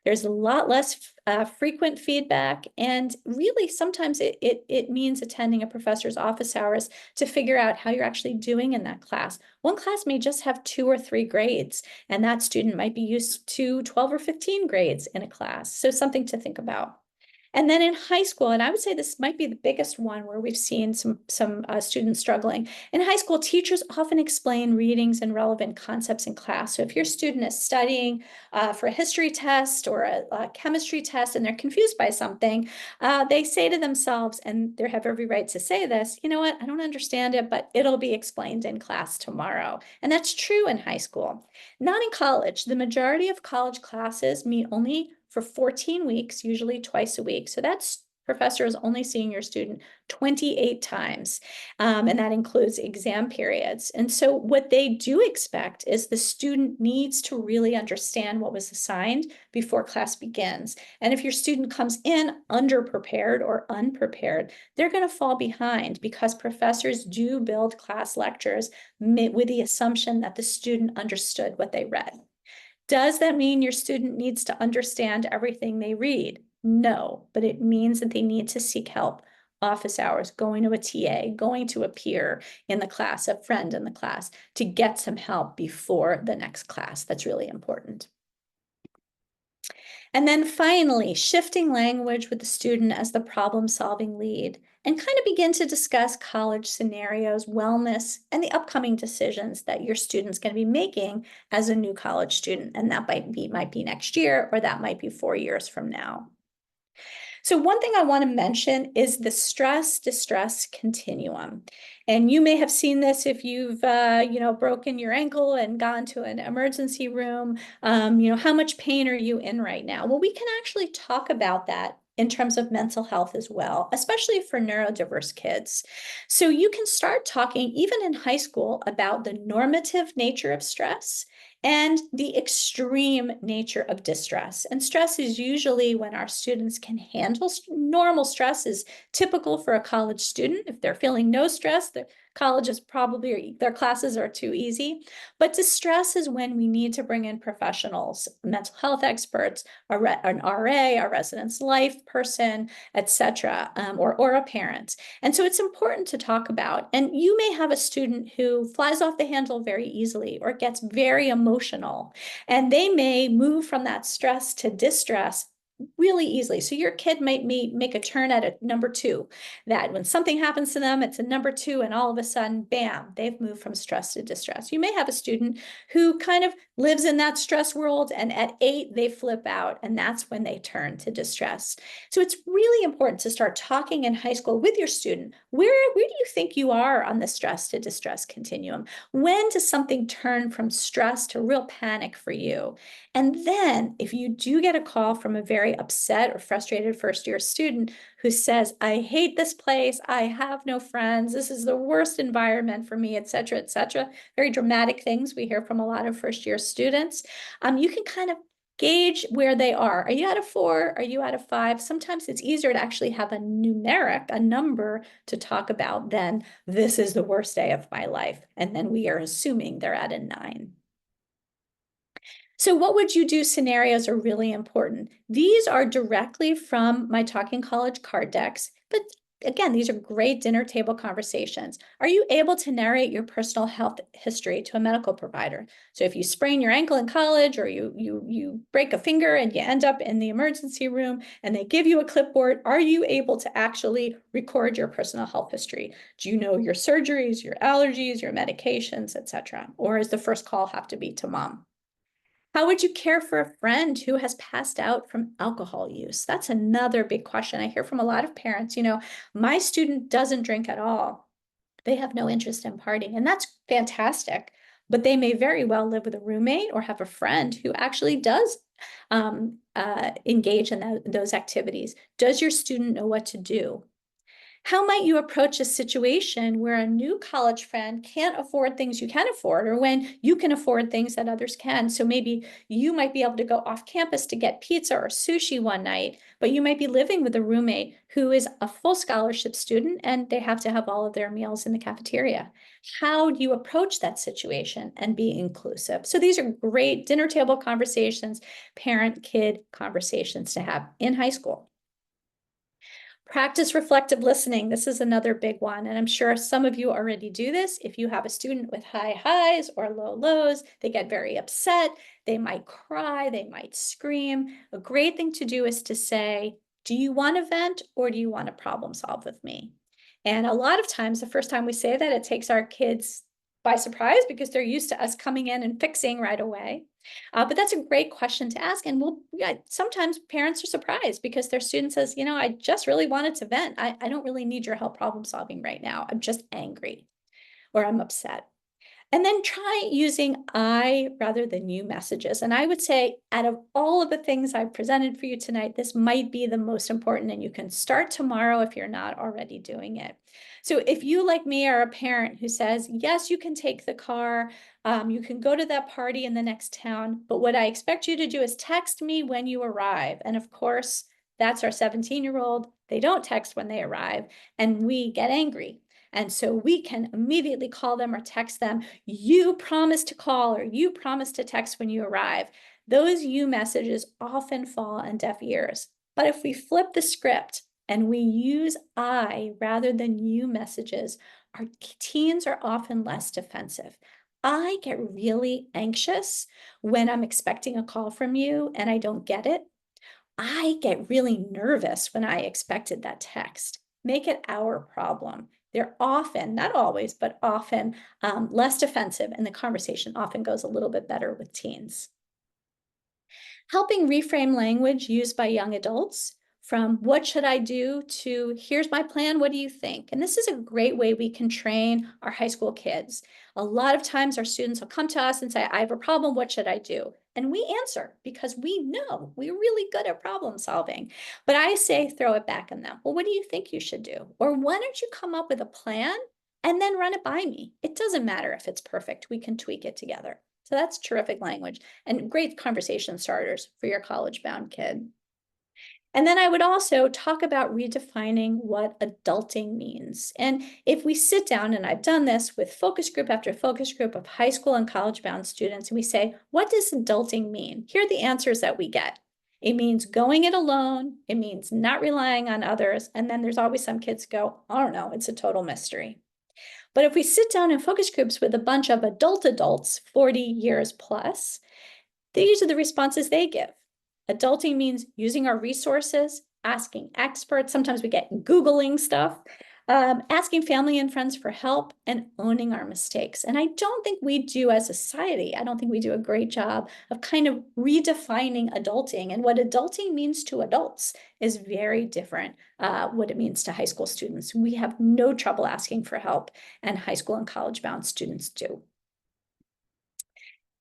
There's a lot less frequent feedback, and really sometimes it means attending a professor's office hours to figure out how you're actually doing in that class. One class may just have 2 or 3 grades, and that student might be used to 12 or 15 grades in a class. So something to think about. And then in high school, and I would say this might be the biggest one where we've seen some students struggling. In high school, teachers often explain readings and relevant concepts in class. So if your student is studying for a history test or a chemistry test and they're confused by something, they say to themselves, and they have every right to say this, you know what, I don't understand it, but it'll be explained in class tomorrow. And that's true in high school. Not in college. The majority of college classes meet only for 14 weeks, usually twice a week. So that's professor is only seeing your student 28 times, and that includes exam periods. And so what they do expect is the student needs to really understand what was assigned before class begins. And if your student comes in underprepared or unprepared, they're going to fall behind because professors do build class lectures with the assumption that the student understood what they read. Does that mean your student needs to understand everything they read? No, but it means that they need to seek help. Office hours, going to a TA, going to a peer in the class, a friend in the class, to get some help before the next class. That's really important. And then finally, shifting language with the student as the problem-solving lead, and kind of begin to discuss college scenarios, wellness, and the upcoming decisions that your student's going to be making as a new college student. And that might be next year, or that might be 4 years from now. So one thing I want to mention is the stress-distress continuum. And you may have seen this if you've, broken your ankle and gone to an emergency room. How much pain are you in right now? Well, we can actually talk about that in terms of mental health as well, especially for neurodiverse kids. So you can start talking, even in high school, about the normative nature of stress and the extreme nature of distress. And stress is usually when our students can handle normal stress is typical for a college student. If they're feeling no stress, the college is probably, their classes are too easy. But distress is when we need to bring in professionals, mental health experts, an RA, a residence life person, etc., or a parent. And so it's important to talk about. And you may have a student who flies off the handle very easily or gets very emotional, and they may move from that stress to distress really easily. So your kid might make a turn at a number 2, that when something happens to them, it's a number 2, and all of a sudden, bam, they've moved from stress to distress. You may have a student who kind of lives in that stress world, and at 8, they flip out, and that's when they turn to distress. So it's really important to start talking in high school with your student. Where do you think you are on the stress to distress continuum? When does something turn from stress to real panic for you? And then if you do get a call from a very upset or frustrated first-year student who says, I hate this place, I have no friends, this is the worst environment for me, etc., etc., very dramatic things we hear from a lot of first-year students, you can kind of gauge where they are. Are you at a 4? Are you at a 5? Sometimes it's easier to actually have a numeric, a number to talk about than this is the worst day of my life. And then we are assuming they're at a 9. So what would you do scenarios are really important. These are directly from my Talking College card decks, but again, these are great dinner table conversations. Are you able to narrate your personal health history to a medical provider? So if you sprain your ankle in college, or you break a finger and you end up in the emergency room and they give you a clipboard, are you able to actually record your personal health history? Do you know your surgeries, your allergies, your medications, etc.? Or does the first call have to be to mom? How would you care for a friend who has passed out from alcohol use? That's another big question. I hear from a lot of parents, my student doesn't drink at all. They have no interest in partying, and that's fantastic. But they may very well live with a roommate or have a friend who actually does engage in those activities. Does your student know what to do? How might you approach a situation where a new college friend can't afford things you can afford, or when you can afford things that others can? So maybe you might be able to go off campus to get pizza or sushi one night, but you might be living with a roommate who is a full scholarship student and they have to have all of their meals in the cafeteria. How do you approach that situation and be inclusive? So these are great dinner table conversations, parent-kid conversations to have in high school. Practice reflective listening. This is another big one. And I'm sure some of you already do this. If you have a student with high highs or low lows, they get very upset. They might cry. They might scream. A great thing to do is to say, do you want to vent or do you want to problem solve with me? And a lot of times, the first time we say that, it takes our kids by surprise because they're used to us coming in and fixing right away. But that's a great question to ask. And sometimes parents are surprised because their student says, I just really wanted to vent. I don't really need your help problem solving right now. I'm just angry or I'm upset. And then try using I rather than you messages. And I would say out of all of the things I've presented for you tonight, this might be the most important, and you can start tomorrow if you're not already doing it. So if you, like me, are a parent who says, yes, you can take the car, you can go to that party in the next town, but what I expect you to do is text me when you arrive. And of course, that's our 17-year-old. They don't text when they arrive, and we get angry. And so we can immediately call them or text them, you promised to call or you promised to text when you arrive. Those you messages often fall on deaf ears. But if we flip the script and we use I rather than you messages, our teens are often less defensive. I get really anxious when I'm expecting a call from you and I don't get it. I get really nervous when I expected that text. Make it our problem. They're often, not always, but often less defensive, and the conversation often goes a little bit better with teens. Helping reframe language used by young adults from what should I do to here's my plan, what do you think? And this is a great way we can train our high school kids. A lot of times our students will come to us and say, I have a problem, what should I do? And we answer because we know we're really good at problem solving. But I say, throw it back on them. Well, what do you think you should do? Or why don't you come up with a plan and then run it by me? It doesn't matter if it's perfect. We can tweak it together. So that's terrific language and great conversation starters for your college-bound kid. And then I would also talk about redefining what adulting means. And if we sit down, and I've done this with focus group after focus group of high school and college-bound students, and we say, what does adulting mean? Here are the answers that we get. It means going it alone. It means not relying on others. And then there's always some kids go, I don't know, it's a total mystery. But if we sit down in focus groups with a bunch of adults, 40 years plus, these are the responses they give. Adulting means using our resources, asking experts. Sometimes we get Googling stuff, asking family and friends for help, and owning our mistakes. And I don't think we do as a society. I don't think we do a great job of kind of redefining adulting. And what adulting means to adults is very different what it means to high school students. We have no trouble asking for help, and high school and college-bound students do.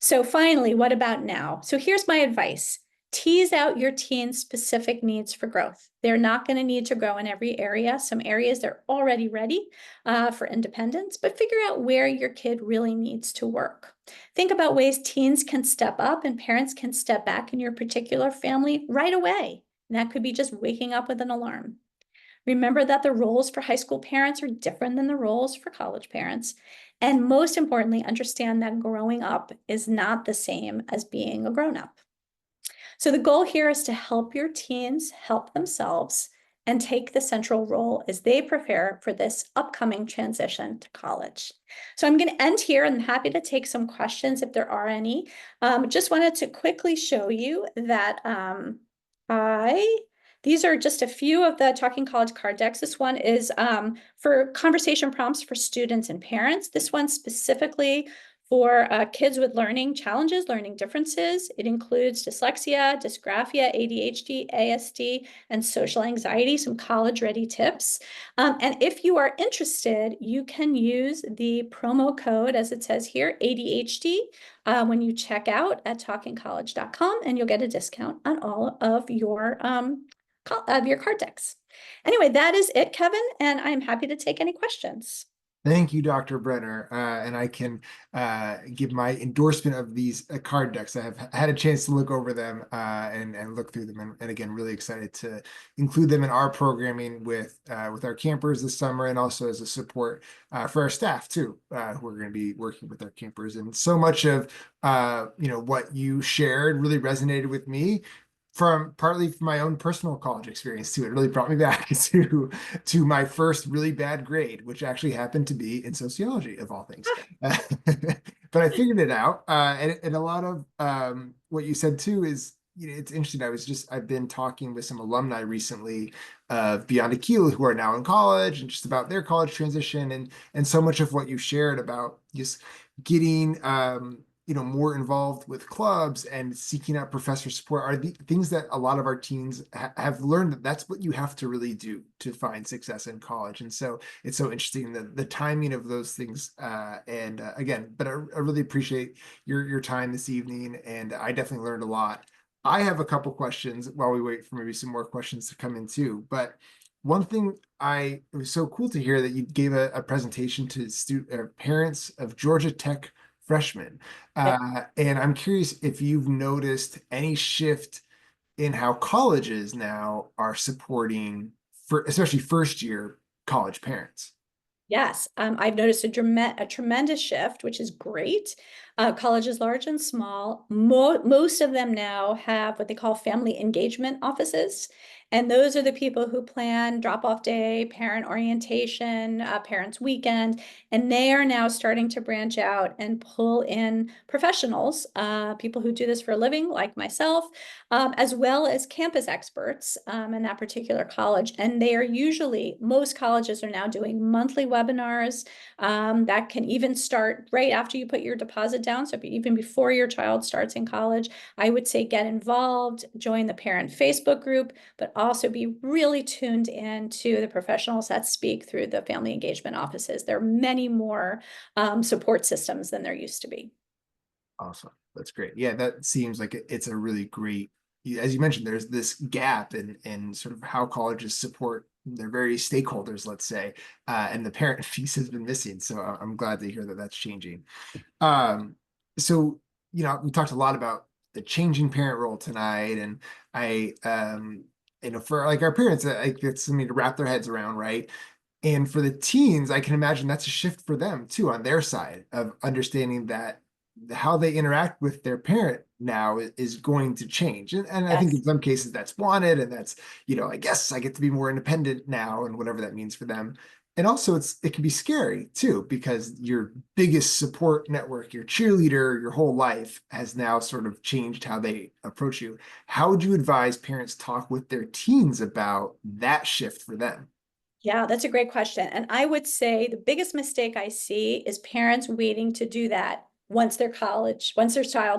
So finally, what about now? So here's my advice. Tease out your teen's specific needs for growth. They're not going to need to grow in every area. Some areas they're already ready for independence, but figure out where your kid really needs to work. Think about ways teens can step up and parents can step back in your particular family right away. And that could be just waking up with an alarm. Remember that the roles for high school parents are different than the roles for college parents. And most importantly, understand that growing up is not the same as being a grown-up. So the goal here is to help your teens help themselves and take the central role as they prepare for this upcoming transition to college. So I'm going to end here and I'm happy to take some questions if there are any. Just wanted to quickly show you that these are just a few of the Talking College card decks. This one is for conversation prompts for students and parents. This one specifically for kids with learning challenges, learning differences. It includes dyslexia, dysgraphia, ADHD, ASD, and social anxiety, some college-ready tips. And if you are interested, you can use the promo code, as it says here, ADHD, when you check out at talkingcollege.com, and you'll get a discount on all of your of your card decks. Anyway, that is it, Kevin, and I'm happy to take any questions. Thank you, Dr. Brenner. And I can give my endorsement of these card decks. I have had a chance to look over them and look through them, and again, really excited to include them in our programming with our campers this summer, and also as a support for our staff too, who are going to be working with our campers. And so much of what you shared really resonated with me from partly from my own personal college experience too. It really brought me back to my first really bad grade, which actually happened to be in sociology of all things. But I figured it out. And a lot of what you said too is, it's interesting. I've been talking with some alumni recently of Beyond Akeela who are now in college and just about their college transition, and so much of what you shared about just getting more involved with clubs and seeking out professor support are the things that a lot of our teens have learned, that that's what you have to really do to find success in college. And so it's so interesting the timing of those things. And again, but I really appreciate your time this evening, and I definitely learned a lot. I have a couple questions while we wait for maybe some more questions to come in too. But one thing, it was so cool to hear that you gave a presentation to parents of Georgia Tech freshmen. And I'm curious if you've noticed any shift in how colleges now are supporting, for especially first year college parents. Yes, I've noticed a tremendous shift, which is great. Colleges large and small, most of them now have what they call family engagement offices. And those are the people who plan drop-off day, parent orientation, parents' weekend. And they are now starting to branch out and pull in professionals, people who do this for a living, like myself, as well as campus experts in that particular college. And they are usually, most colleges are now doing monthly webinars that can even start right after you put your deposit down. So even before your child starts in college, I would say get involved, join the parent Facebook group, but also be really tuned in to the professionals that speak through the family engagement offices. There are many more support systems than there used to be. Awesome. That's great. Yeah, that seems like it's a really great, as you mentioned, there's this gap in sort of how colleges support their various stakeholders, let's say, and the parent piece has been missing. So I'm glad to hear that that's changing. Um, so, we talked a lot about the changing parent role tonight, and for like our parents, it's something to wrap their heads around, right? And for the teens, I can imagine that's a shift for them too, on their side of understanding that how they interact with their parent now is going to change. And I think in Yes. some cases that's wanted, and that's, I guess I get to be more independent now, and whatever that means for them. And also it can be scary too, because your biggest support network, your cheerleader, your whole life has now sort of changed how they approach you. How would you advise parents talk with their teens about that shift for them? Yeah, that's a great question. And I would say the biggest mistake I see is parents waiting to do that once their child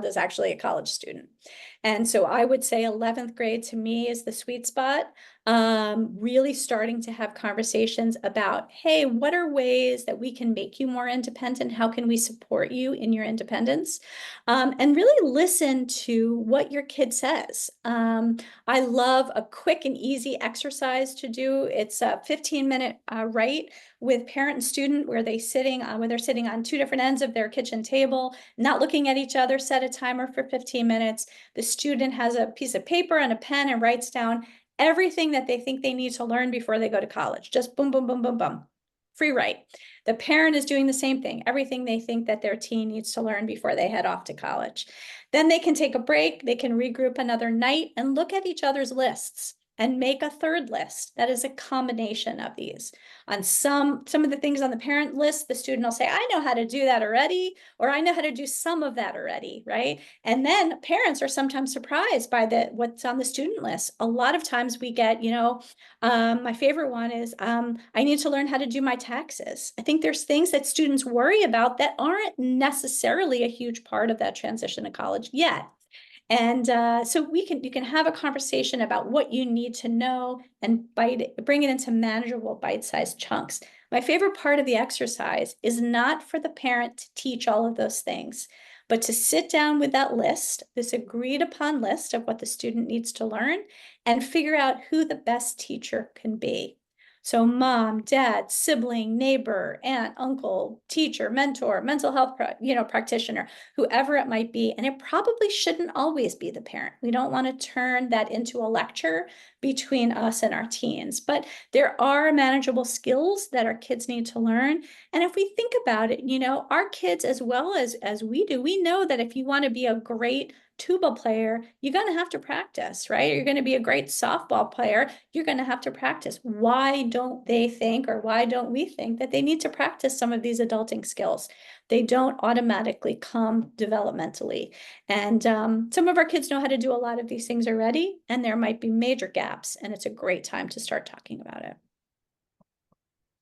is actually a college student. And so I would say 11th grade to me is the sweet spot. Really starting to have conversations about, hey, what are ways that we can make you more independent? How can we support you in your independence? And really listen to what your kid says. I love a quick and easy exercise to do. It's a 15-minute write with parent and student where they're sitting on two different ends of their kitchen table, not looking at each other, set a timer for 15 minutes. The student has a piece of paper and a pen and writes down everything that they think they need to learn before they go to college. Just boom, boom, boom, boom, boom. Free write. The parent is doing the same thing, everything they think that their teen needs to learn before they head off to college. Then they can take a break, they can regroup another night and look at each other's lists and make a third list that is a combination of these. On some of the things on the parent list, the student will say, I know how to do that already, or I know how to do some of that already, right? And then parents are sometimes surprised by what's on the student list. A lot of times we get, my favorite one is, I need to learn how to do my taxes. I think there's things that students worry about that aren't necessarily a huge part of that transition to college yet. And so you can have a conversation about what you need to know and bring it into manageable bite-sized chunks. My favorite part of the exercise is not for the parent to teach all of those things, but to sit down with that list, this agreed upon list of what the student needs to learn, and figure out who the best teacher can be. So mom, dad, sibling, neighbor, aunt, uncle, teacher, mentor, mental health practitioner, whoever it might be. And it probably shouldn't always be the parent. We don't want to turn that into a lecture between us and our teens. But there are manageable skills that our kids need to learn. And if we think about it, our kids, as well as we do, we know that if you want to be a great tuba player, you're going to have to practice, right? You're going to be a great softball player, you're going to have to practice. Why don't they think, or why don't we think, that they need to practice some of these adulting skills? They don't automatically come developmentally. And some of our kids know how to do a lot of these things already, and there might be major gaps, and it's a great time to start talking about it.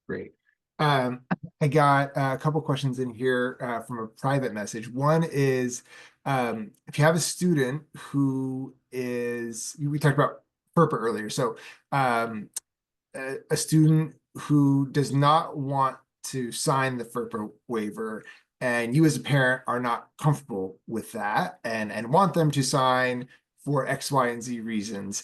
Great. Um, I got a couple questions in here from a private message. One is if you have a student who is, we talked about FERPA earlier. So a student who does not want to sign the FERPA waiver, and you as a parent are not comfortable with that and want them to sign for X, Y, and Z reasons.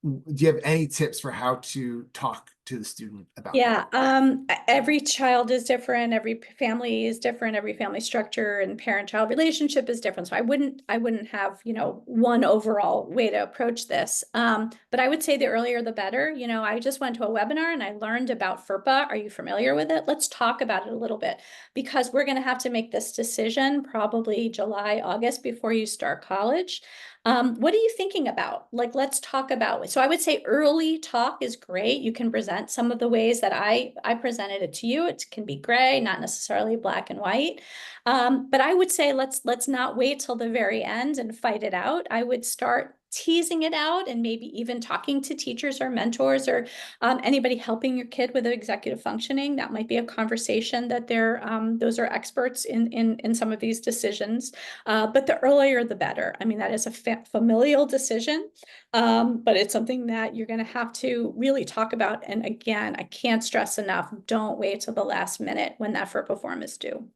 Do you have any tips for how to talk to the student about that? Yeah, every child is different, every family is different, every family structure and parent-child relationship is different. So I wouldn't have, one overall way to approach this. But I would say the earlier the better. I just went to a webinar and I learned about FERPA. Are you familiar with it? Let's talk about it a little bit, because we're going to have to make this decision probably July, August before you start college. What are you thinking about? Like, let's talk about it. So I would say early talk is great. You can present some of the ways that I presented it to you. It can be gray, not necessarily black and white. But I would say let's not wait till the very end and fight it out. I would start teasing it out, and maybe even talking to teachers or mentors, or anybody helping your kid with executive functioning. That might be a conversation that those are experts in some of these decisions. But the earlier, the better. I mean, that is a familial decision, but it's something that you're going to have to really talk about. And again, I can't stress enough, don't wait till the last minute when that FERPA form is due.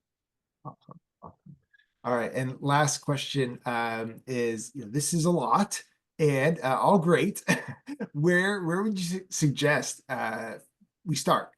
Awesome. Awesome. All right. And last question is, this is a lot and all great. Where would you suggest we start?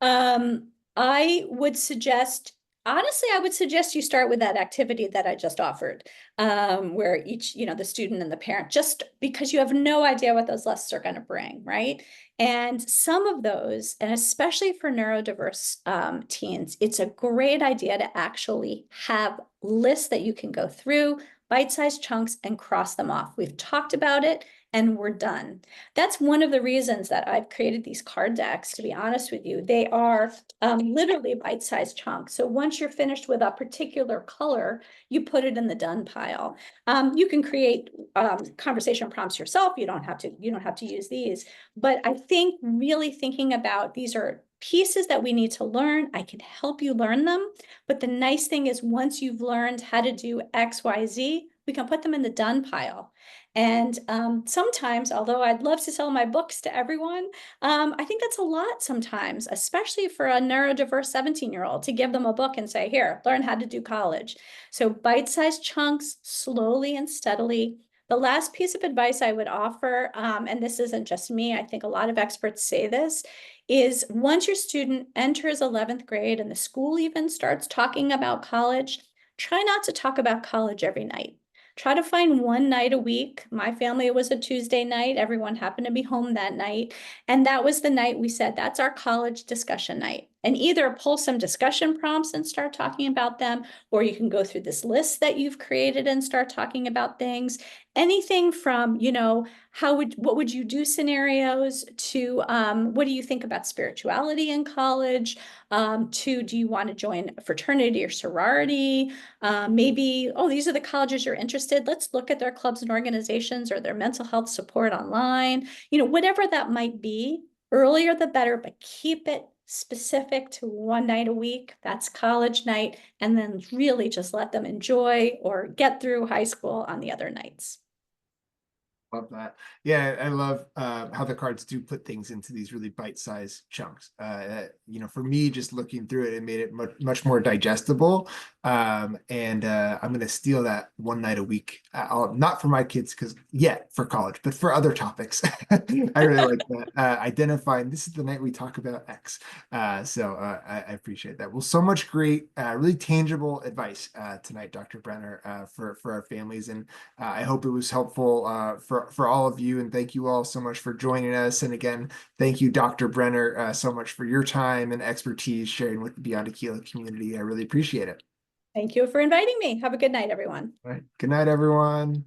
I would suggest, honestly, I would suggest you start with that activity that I just offered, where each, the student and the parent, just because you have no idea what those lists are going to bring, right? And some of those, and especially for neurodiverse teens, it's a great idea to actually have lists that you can go through, bite-sized chunks, and cross them off. We've talked about it and we're done. That's one of the reasons that I've created these card decks, to be honest with you. They are literally bite-sized chunks. So once you're finished with a particular color, you put it in the done pile. You can create conversation prompts yourself. You don't have to use these. But I think really thinking about, these are pieces that we need to learn. I can help you learn them. But the nice thing is, once you've learned how to do X, Y, Z, we can put them in the done pile. And sometimes, although I'd love to sell my books to everyone, I think that's a lot sometimes, especially for a neurodiverse 17-year-old, to give them a book and say, here, learn how to do college. So bite-sized chunks, slowly and steadily. The last piece of advice I would offer, and this isn't just me, I think a lot of experts say this, is once your student enters 11th grade and the school even starts talking about college, try not to talk about college every night. Try to find one night a week. My family was a Tuesday night. Everyone happened to be home that night. And that was the night we said, that's our college discussion night. And either pull some discussion prompts and start talking about them, or you can go through this list that you've created and start talking about things. Anything from, what would you do scenarios, to what do you think about spirituality in college, to do you want to join a fraternity or sorority? Maybe, oh, these are the colleges you're interested. Let's look at their clubs and organizations or their mental health support online. Whatever that might be, earlier the better, but keep it specific to one night a week. That's college night. And then really just let them enjoy or get through high school on the other nights. Love that. Yeah, I love how the cards do put things into these really bite-sized chunks. For me, just looking through it, it made it much more digestible. And I'm going to steal that one night a week. Not for my kids, because for college, but for other topics. I really like that. Identifying this is the night we talk about X. I appreciate that. Well, so much great, really tangible advice tonight, Dr. Brenner, for our families, and I hope it was helpful for all of you, and thank you all so much for joining us. And again, thank you, Dr. Brenner, so much for your time and expertise sharing with the Beyond Akeela community. I really appreciate it. Thank you for inviting me. Have a good night, everyone. All right. Good night, everyone.